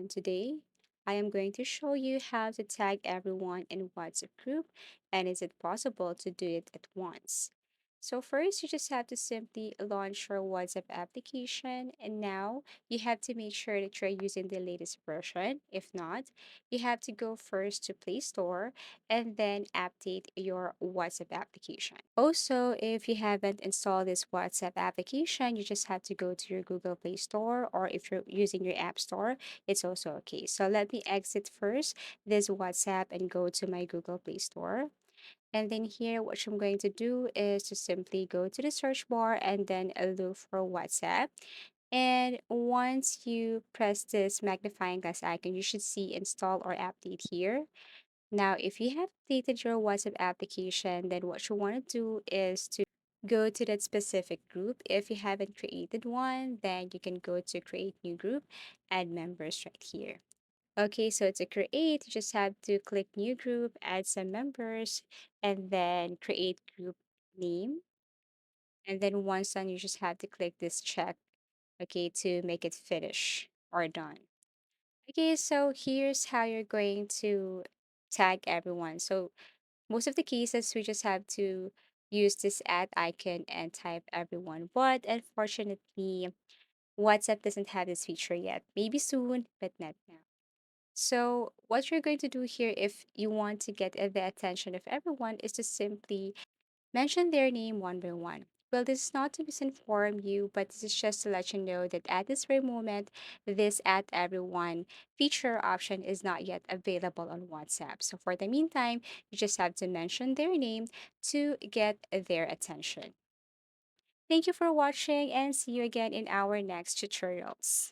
everyone. Today, I am going to show you how to tag everyone in WhatsApp group and is it possible to do it at once. So first, you just have to simply launch your WhatsApp application and now you have to make sure that you're using the latest version. If not, you have to go first to Play Store and then update your WhatsApp application. Also, if you haven't installed this WhatsApp application, you just have to go to your Google Play Store, or if you're using your App Store, it's also okay. So let me exit first this WhatsApp and go to my Google Play Store. And then here, what I'm going to do is to simply go to the search bar and then look for WhatsApp. And once you press this magnifying glass icon, you should see install or update here. Now, if you have updated your WhatsApp application, then what you want to do is to go to that specific group. If you haven't created one, then you can go to create new group, add members right here. Okay, so to create, you just have to click new group, add some members, and then create group name. And then once done, you just have to click this check, okay, to make it finish or done. Okay, so here's how you're going to tag everyone. So most of the cases, we just have to use this add icon and type everyone. But unfortunately, WhatsApp doesn't have this feature yet. Maybe soon, but not now. So what you're going to do here if you want to get the attention of everyone is to simply mention their name one by one. Well, this is not to misinform you, but this is just to let you know that at this very moment, this at everyone feature option is not yet available on WhatsApp. So for the meantime, you just have to mention their name to get their attention. Thank you for watching and see you again in our next tutorials.